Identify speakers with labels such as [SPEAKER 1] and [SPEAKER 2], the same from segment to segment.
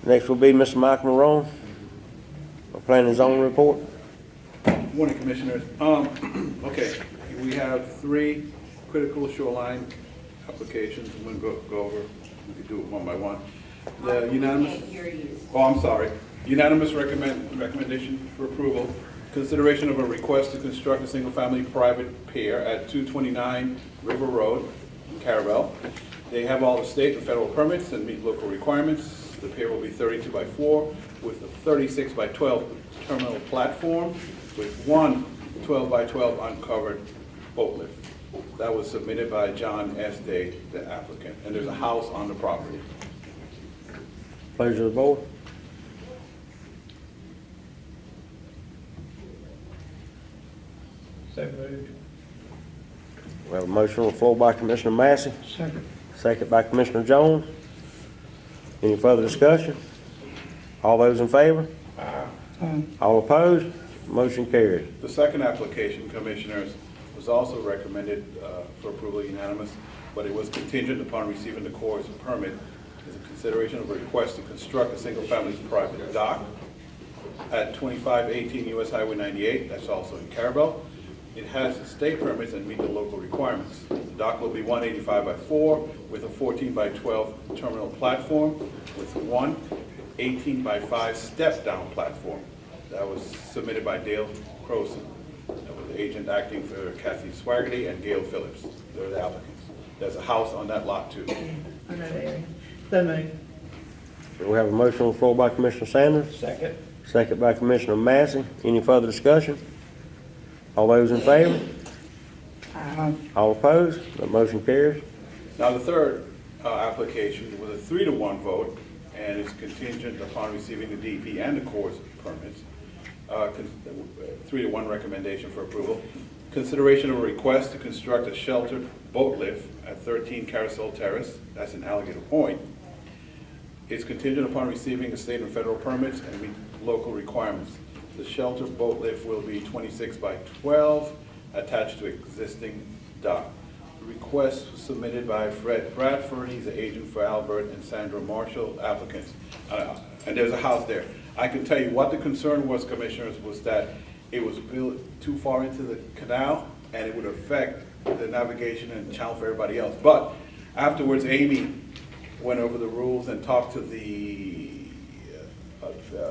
[SPEAKER 1] Next will be Mr. Michael Morone, for planning and zoning report.
[SPEAKER 2] Morning, Commissioners. Okay, we have 3 critical shoreline applications. I'm going to go over, we can do it one by one. The unanimous, oh, I'm sorry. Unanimous recommendation for approval. Consideration of a request to construct a single-family private pier at 229 River Road in Carabel. They have all the state and federal permits and meet local requirements. The pier will be 32 by 4 with a 36 by 12 terminal platform with 1 12 by 12 uncovered boat lift. That was submitted by John S. Day, the applicant, and there's a house on the property.
[SPEAKER 1] Pleasure of the board.
[SPEAKER 3] So moved.
[SPEAKER 1] We have a motion on the floor by Commissioner Massey,
[SPEAKER 3] Second.
[SPEAKER 1] second by Commissioner Jones. Any further discussion? All those in favor? All opposed? Motion carried.
[SPEAKER 2] The second application, Commissioners, was also recommended for approval unanimous, but it was contingent upon receiving the Corps' permit as a consideration of a request to construct a single-family private dock at 2518 US Highway 98. That's also in Carabel. It has state permits and meet the local requirements. The dock will be 185 by 4 with a 14 by 12 terminal platform with 1 18 by 5 step-down platform. That was submitted by Dale Croson. That was the agent acting for Kathy Swaggerty and Gail Phillips. They're the applicants. There's a house on that lot too.
[SPEAKER 4] I know the area. So moved.
[SPEAKER 1] We have a motion on the floor by Commissioner Sanders,
[SPEAKER 3] Second.
[SPEAKER 1] second by Commissioner Massey. Any further discussion? All those in favor? All opposed? The motion carries.
[SPEAKER 2] Now, the third application was a 3-to-1 vote, and it's contingent upon receiving the DEP and the Corps' permits. 3-to-1 recommendation for approval. Consideration of a request to construct a sheltered boat lift at 13 Carousel Terrace, that's in Alligator Point. It's contingent upon receiving the state and federal permits and meet local requirements. The sheltered boat lift will be 26 by 12, attached to existing dock. The request was submitted by Fred Bradford, he's the agent for Albert, and Sandra Marshall, applicants. And there's a house there. I can tell you what the concern was, Commissioners, was that it was built too far into the canal, and it would affect the navigation and channel for everybody else. But afterwards, Amy went over the rules and talked to the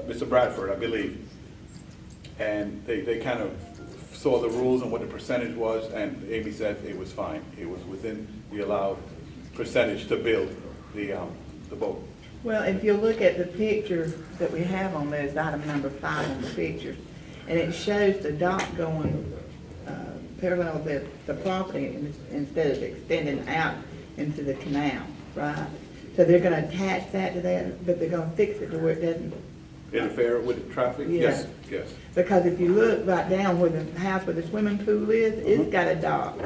[SPEAKER 2] Mr. Bradford, I believe. And they kind of saw the rules and what the percentage was, and Amy said it was fine. It was within the allowed percentage to build the boat.
[SPEAKER 4] Well, if you look at the picture that we have on there, it's item number 5 on the pictures, and it shows the dock going parallel with the property instead of extending out into the canal, right? So they're gonna attach that to that, but they're gonna fix it to where it doesn't.
[SPEAKER 2] Interfere with traffic?
[SPEAKER 4] Yeah.
[SPEAKER 2] Yes, yes.
[SPEAKER 4] Because if you look right down where the house where the swimming pool is, it's got a dock.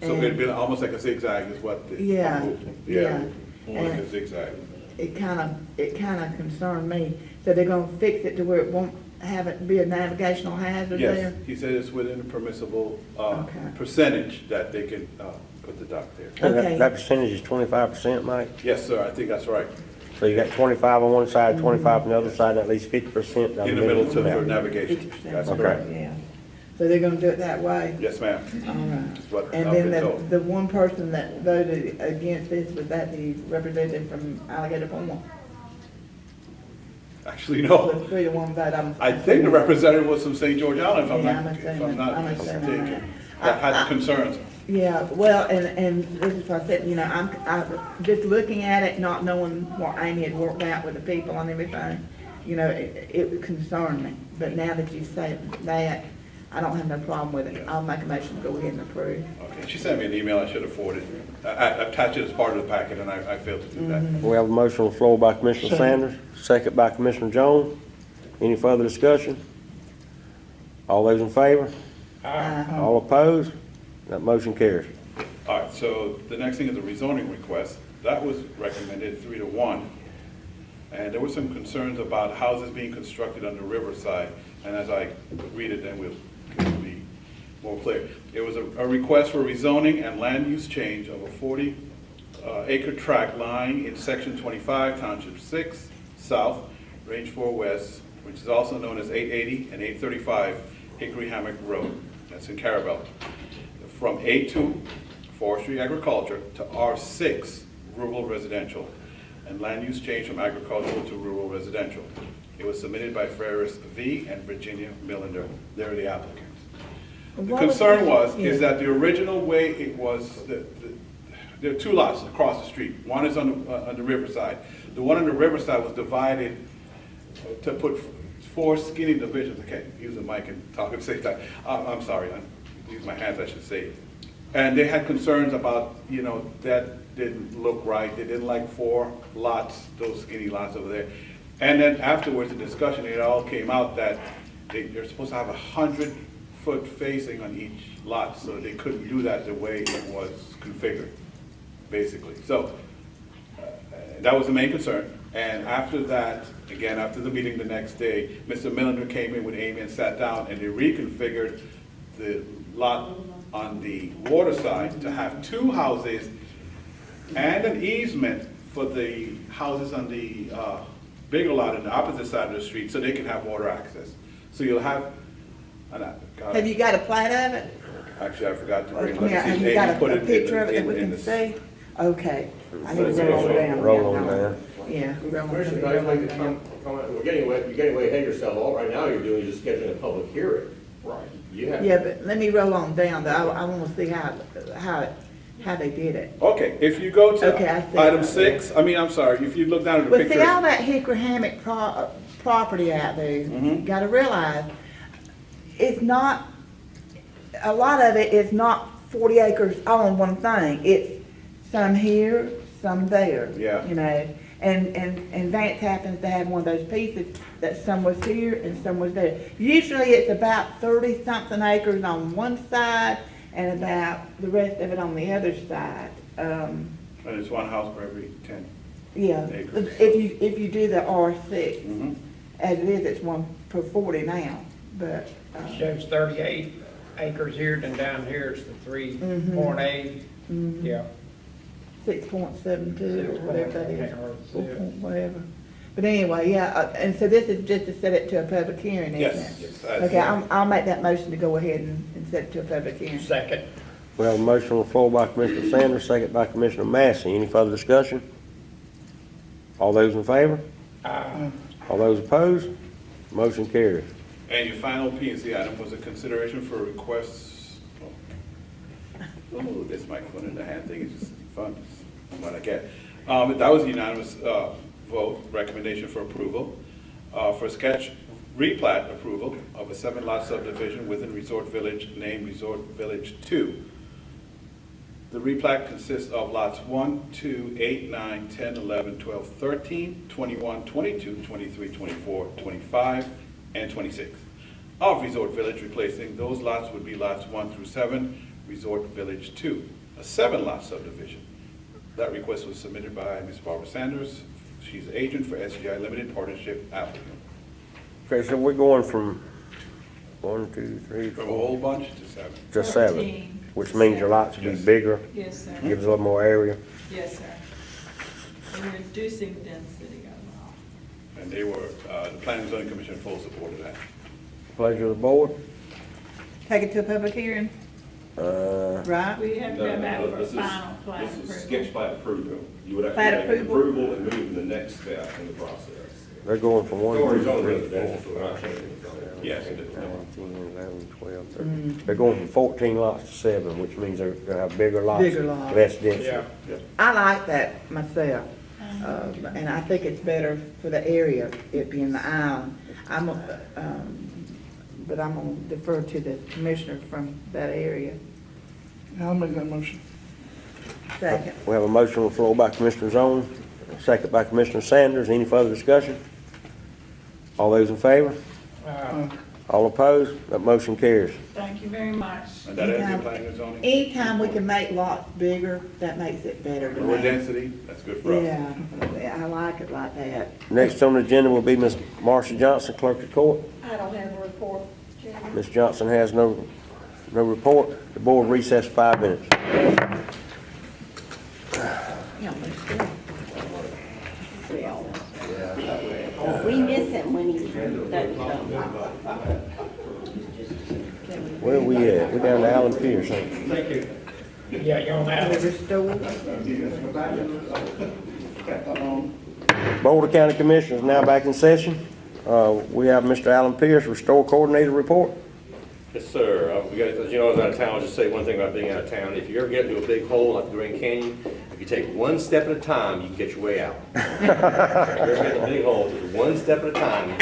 [SPEAKER 2] So it'd be almost like a zigzag is what the.
[SPEAKER 4] Yeah, yeah.
[SPEAKER 2] More like a zigzag.
[SPEAKER 4] It kind of concerned me. So they're gonna fix it to where it won't have it be a navigational hazard
[SPEAKER 2] Yes,
[SPEAKER 4] there?
[SPEAKER 2] he said it's within a permissible
[SPEAKER 4] Okay.
[SPEAKER 2] percentage that they can put the dock there.
[SPEAKER 4] Okay.
[SPEAKER 1] That percentage is 25%, Mike?
[SPEAKER 2] Yes, sir, I think that's right.
[SPEAKER 1] So you got 25 on one side, 25 on the other side, and at least 50% down
[SPEAKER 2] In the middle for
[SPEAKER 1] Yeah.
[SPEAKER 2] navigation.
[SPEAKER 4] 50%.
[SPEAKER 2] That's
[SPEAKER 1] Okay.
[SPEAKER 2] correct.
[SPEAKER 4] Yeah. So they're gonna do it that way?
[SPEAKER 2] Yes, ma'am.
[SPEAKER 4] All right.
[SPEAKER 2] That's what
[SPEAKER 4] And
[SPEAKER 2] I've
[SPEAKER 4] then
[SPEAKER 2] been told.
[SPEAKER 4] the one person that voted against this, was that the representative from Alligator Point?
[SPEAKER 2] Actually,
[SPEAKER 4] The
[SPEAKER 2] no.
[SPEAKER 4] 3-to-1 vote,
[SPEAKER 2] I think the representative was from St. George Island, if I'm
[SPEAKER 4] Yeah,
[SPEAKER 2] not,
[SPEAKER 4] I'm
[SPEAKER 2] if
[SPEAKER 4] assuming-
[SPEAKER 2] I'm not
[SPEAKER 4] I'm assuming
[SPEAKER 2] mistaken.
[SPEAKER 4] that.
[SPEAKER 2] That had the concerns.
[SPEAKER 4] Yeah, well, and this is what I said, you know, I'm just looking at it, not knowing what Amy had worked out with the people and everything, you know, it would concern me. But now that you say that, I don't have no problem with it.
[SPEAKER 2] Yeah.
[SPEAKER 4] I'll make a motion to go ahead and approve.
[SPEAKER 2] Okay, she sent me an email, I should have forwarded. I attached it as part of the packet, and I failed to do that.
[SPEAKER 1] We have a motion on the floor by Commissioner Sanders, second by Commissioner Jones. Any further discussion? All those in favor? All opposed? That motion carries.
[SPEAKER 2] All right, so the next thing is a rezoning request. That was recommended 3-to-1. And there were some concerns about houses being constructed on the riverside. And as I read it, then it'll be more clear. It was a request for rezoning and land use change of a 40 acre tract lying in section 25, township 6, south, range 4 west, which is also known as 880 and 835 Hickory Hammock Road. That's in Carabel. From A2, forestry agriculture, to R6, rural residential, and land use change from agricultural to rural residential. It was submitted by Ferris V. and Virginia Millender. They're the applicants. The
[SPEAKER 4] What was
[SPEAKER 2] concern
[SPEAKER 4] the-
[SPEAKER 2] was,
[SPEAKER 4] yeah.
[SPEAKER 2] is that the original way it was, there are two lots across the street. One is on the riverside. The one on the riverside was divided to put 4 skinny divisions. I can't use the mic and talk at the same time. I'm sorry, I use my hands, I should say. And they had concerns about, that didn't look right. They didn't like 4 lots, those skinny lots over there. And then afterwards, the discussion, it all came out that they're supposed to have 100-foot facing on each lot, so they couldn't do that the way it was configured, basically. So that was the main concern. And after that, again, after the meeting the next day, Mr. Millender came in with Amy and sat down, and they reconfigured the lot on the water side to have 2 houses and an easement for the houses on the bigger lot on the opposite side of the street, so they can have water access. So you'll have,
[SPEAKER 4] Have you got a plat of it?
[SPEAKER 2] actually, I forgot to bring, let me see
[SPEAKER 4] Yeah,
[SPEAKER 2] if
[SPEAKER 4] have you got
[SPEAKER 2] Amy put
[SPEAKER 4] a
[SPEAKER 2] it
[SPEAKER 4] picture of it that
[SPEAKER 2] in
[SPEAKER 4] we can
[SPEAKER 2] the.
[SPEAKER 4] see? Okay. I need to roll it down.
[SPEAKER 1] Roll on down.
[SPEAKER 4] Yeah.
[SPEAKER 3] Commissioner, can I make a comment? You're getting way ahead of yourself. All right now you're doing is just scheduling a public hearing. Right. You have.
[SPEAKER 4] Yeah, but let me roll on down, though. I want to see how they did it.
[SPEAKER 2] Okay, if you go
[SPEAKER 4] Okay, I
[SPEAKER 2] to
[SPEAKER 4] see
[SPEAKER 2] item
[SPEAKER 4] it.
[SPEAKER 2] 6, if you look down at the
[SPEAKER 4] But see, all
[SPEAKER 2] pictures.
[SPEAKER 4] that Hickory Hammock property out there,
[SPEAKER 2] Mm-hmm.
[SPEAKER 4] you gotta realize, it's not, a lot of it is not 40 acres all in one thing. It's some here, some there.
[SPEAKER 2] Yeah.
[SPEAKER 4] You know, and Vance happens to have one of those pieces that some was here and some was there. Usually it's about 30-something acres on one side and about the rest of it on the other side.
[SPEAKER 2] And it's 1 house per every 10.
[SPEAKER 4] Yeah,
[SPEAKER 2] Acres.
[SPEAKER 4] if you do the R6,
[SPEAKER 2] Mhm.
[SPEAKER 4] as it is, it's 1 per 40 now, but,
[SPEAKER 5] Shows 38 acres here, then down here is the 3.8. Yeah.
[SPEAKER 4] 6.72 or whatever that is,
[SPEAKER 5] Can't hardly see
[SPEAKER 4] 4
[SPEAKER 5] it.
[SPEAKER 4] point whatever. But anyway, yeah, and so this is just to set it to a public hearing, isn't it?
[SPEAKER 2] Yes.
[SPEAKER 4] Okay, I'll make that motion to go ahead and set it to a public hearing.
[SPEAKER 5] Second.
[SPEAKER 1] We have a motion on the floor by Commissioner Sanders, second by Commissioner Massey. Any further discussion? All those in favor? All those opposed? Motion carries.
[SPEAKER 2] And your final P and Z item was a consideration for requests. Oh, this microphone in the hand thing is just fun, it's what I get. That was a unanimous vote, recommendation for approval, for sketch replat approval of a 7-lot subdivision within Resort Village named Resort Village 2. The replat consists of lots 1, 2, 8, 9, 10, 11, 12, 13, 21, 22, 23, 24, 25, and 26 of Resort Village, replacing those lots would be lots 1 through 7, Resort Village 2, a 7-lot subdivision. That request was submitted by Ms. Barbara Sanders. She's agent for SGI Limited Partnership applicant.
[SPEAKER 1] Okay, so we're going from 1, 2, 3,
[SPEAKER 2] From a
[SPEAKER 1] 4,
[SPEAKER 2] whole bunch to 7.
[SPEAKER 1] to 7, which means your lots will be
[SPEAKER 2] Yes.
[SPEAKER 1] bigger,
[SPEAKER 6] Yes, sir.
[SPEAKER 1] gives a little more area.
[SPEAKER 6] Yes, sir. We're reducing density overall.
[SPEAKER 2] And they were, the Planning and Zoning Commission in full support of that.
[SPEAKER 1] Pleasure of the board.
[SPEAKER 4] Take it to a public hearing, right?
[SPEAKER 6] We have to go back for
[SPEAKER 3] This is-
[SPEAKER 6] final plat
[SPEAKER 3] This is
[SPEAKER 6] approval.
[SPEAKER 3] sketch plat approval. You would have
[SPEAKER 4] Plat
[SPEAKER 3] to make an
[SPEAKER 4] approval?
[SPEAKER 3] approval and move to the next step in the process.
[SPEAKER 1] They're going from 1,
[SPEAKER 3] Or
[SPEAKER 1] 2,
[SPEAKER 3] zone
[SPEAKER 1] 3,
[SPEAKER 3] residential,
[SPEAKER 1] 4,
[SPEAKER 3] so we're not changing the zone.
[SPEAKER 2] Yes, it is.
[SPEAKER 1] 9, 10, 11, 12, 13. They're going from 14 lots to 7, which means they're gonna have bigger lots.
[SPEAKER 4] Bigger lots.
[SPEAKER 1] Less density.
[SPEAKER 5] Yeah.
[SPEAKER 4] I like that myself, and I think it's better for the area, it being the island. But I'm gonna defer to the commissioner from that area.
[SPEAKER 7] I'll make that motion.
[SPEAKER 4] Second.
[SPEAKER 1] We have a motion on the floor by Commissioner Zone, second by Commissioner Sanders. Any further discussion? All those in favor? All opposed? That motion carries.
[SPEAKER 6] Thank you very much.
[SPEAKER 2] And that is your
[SPEAKER 4] Anytime-
[SPEAKER 2] Planning and Zoning?
[SPEAKER 4] Anytime we can make lots bigger, that makes it better to
[SPEAKER 2] More
[SPEAKER 4] me.
[SPEAKER 2] density, that's good for us.
[SPEAKER 4] Yeah, I like it like that.
[SPEAKER 1] Next on the agenda will be Ms. Marcia Johnson, Clerk of Court.
[SPEAKER 6] I don't have a report, Chairman.
[SPEAKER 1] Ms. Johnson has no report. The board recess 5 minutes.
[SPEAKER 8] We miss him when he doesn't come.
[SPEAKER 1] Where we at? We down to Alan Pierce, ain't we?
[SPEAKER 5] Yeah, you're on that.
[SPEAKER 4] River Store.
[SPEAKER 1] Board of County Commissioners now back in session. We have Mr. Alan Pierce, Restore Coordinator report.
[SPEAKER 3] Yes, sir. We got, as you know, I was out of town. I'll just say one thing about being out of town. If you ever get into a big hole like the Grand Canyon, if you take one step at a time, you can get your way out. If you ever get in a big hole, just one step at a time.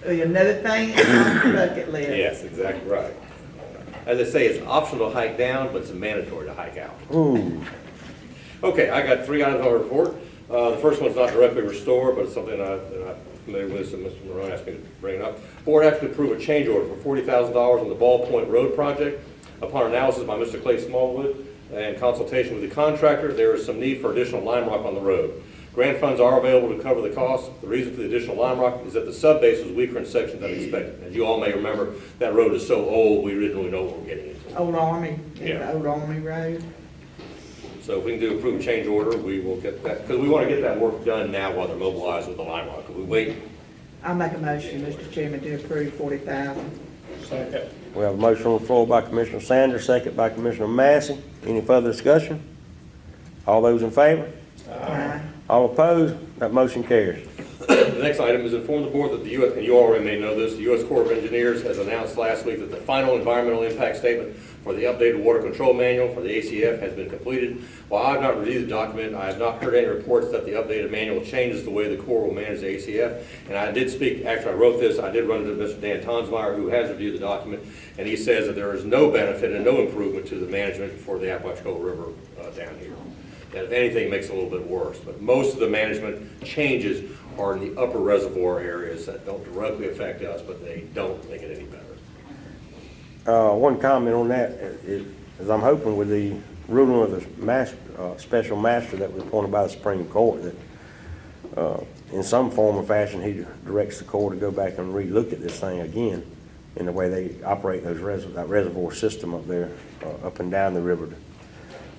[SPEAKER 4] Another thing on the bucket list.
[SPEAKER 3] Yes, exactly right. As I say, it's optional to hike down, but it's mandatory to hike out.
[SPEAKER 1] Ooh,
[SPEAKER 3] Okay, I got 3 items on the report. The first one's not directly Restore, but it's something that I'm familiar with, so Mr. Morone asked me to bring it up. Board asked to approve a change order for $40,000 on the Ball Point Road project. Upon analysis by Mr. Clay Smallwood and consultation with the contractor, there is some need for additional lime rock on the road. Grant funds are available to cover the cost. The reason for the additional lime rock is that the subbase was weaker in sections than expected. As you all may remember, that road is so old, we didn't really know what we're getting into.
[SPEAKER 4] Old Army,
[SPEAKER 3] Yeah.
[SPEAKER 4] the Old Army Road.
[SPEAKER 3] So if we can do approve change order, we will get that, because we want to get that work done now while they're mobilized with the lime rock. If we wait,
[SPEAKER 4] I'll make a motion, Mr. Chairman, to approve 40,000.
[SPEAKER 5] Second.
[SPEAKER 1] we have a motion on the floor by Commissioner Sanders, second by Commissioner Massey. Any further discussion? All those in favor?
[SPEAKER 4] Aye.
[SPEAKER 1] All opposed? That motion carries.
[SPEAKER 3] the next item is inform the board that the U.S., and you already may know this, the U.S. Corps of Engineers has announced last week that the final environmental impact statement for the updated water control manual for the ACF has been completed. While I have not reviewed the document, I have not heard any reports that the updated manual changes the way the Corps will manage the ACF. And I did speak, after I wrote this, I did run into Mr. Dan Tonsmeyer, who has reviewed the document, and he says that there is no benefit and no improvement to the management for the Apalachicola River down here. That if anything, it makes it a little bit worse. But most of the management changes are in the upper reservoir areas that don't directly affect us, but they don't make it any better.
[SPEAKER 1] One comment on that is I'm hoping with the ruling of the special master that was appointed by the Supreme Court that in some form or fashion he directs the Corps to go back and relook at this thing again in the way they operate that reservoir system up there, up and down the river,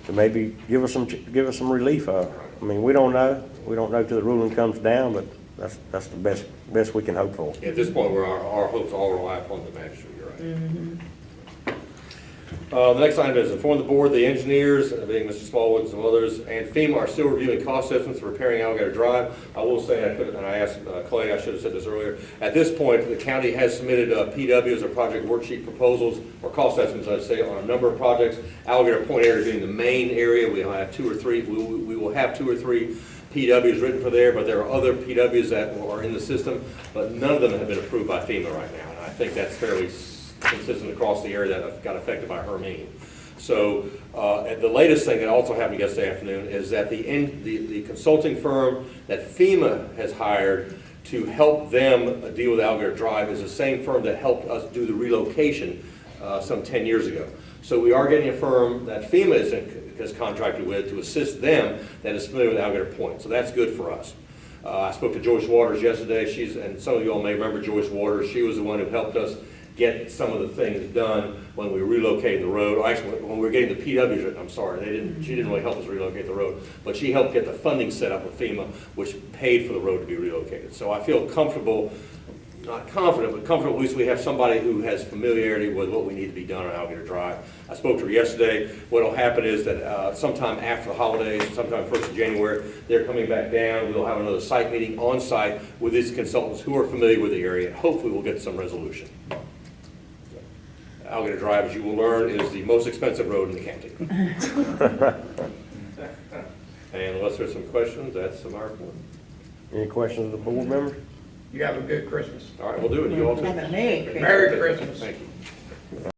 [SPEAKER 1] to maybe give us some relief. I mean, we don't know till the ruling comes down, but that's the best we can hope for.
[SPEAKER 3] At this point, where our hopes all rely upon the magistrate, you're right. The next item is inform the board, the engineers, being Mr. Smallwood and some others, and FEMA are still reviewing cost estimates for repairing Alligator Drive. I will say, and I asked Clay, I should have said this earlier, at this point, the county has submitted PWs or project worksheet proposals, or cost estimates, I'd say, on a number of projects. Alligator Point area being the main area, we will have 2 or 3, we will have 2 or 3 PWs written for there, but there are other PWs that are in the system, but none of them have been approved by FEMA right now, and I think that's fairly consistent across the area that got affected by Hermine. So the latest thing that also happened yesterday afternoon is that the consulting firm that FEMA has hired to help them deal with Alligator Drive is the same firm that helped us do the relocation some 10 years ago. So we are getting a firm that FEMA is contracted with to assist them that is familiar with Alligator Point. So that's good for us. I spoke to Joyce Waters yesterday. And some of you all may remember Joyce Waters. She was the one who helped us get some of the things done when we relocated the road. Or actually, when we were getting the PWs, I'm sorry, she didn't really help us relocate the road, but she helped get the funding set up with FEMA, which paid for the road to be relocated. So I feel comfortable, not confident, but comfortable at least we have somebody who has familiarity with what we need to be done on Alligator Drive. I spoke to her yesterday. What will happen is that sometime after the holidays, sometime 1st of January, they're coming back down. We'll have another site meeting on site with these consultants who are familiar with the area, and hopefully we'll get some resolution. Alligator Drive, as you will learn, is the most expensive road in the county. And unless there's some questions, that's my report.
[SPEAKER 1] Any questions of the board members?
[SPEAKER 5] You have a good Christmas.
[SPEAKER 3] All right, we'll do it. You all too.
[SPEAKER 4] Have a Merry Christmas.
[SPEAKER 5] Merry Christmas.
[SPEAKER 3] Thank you.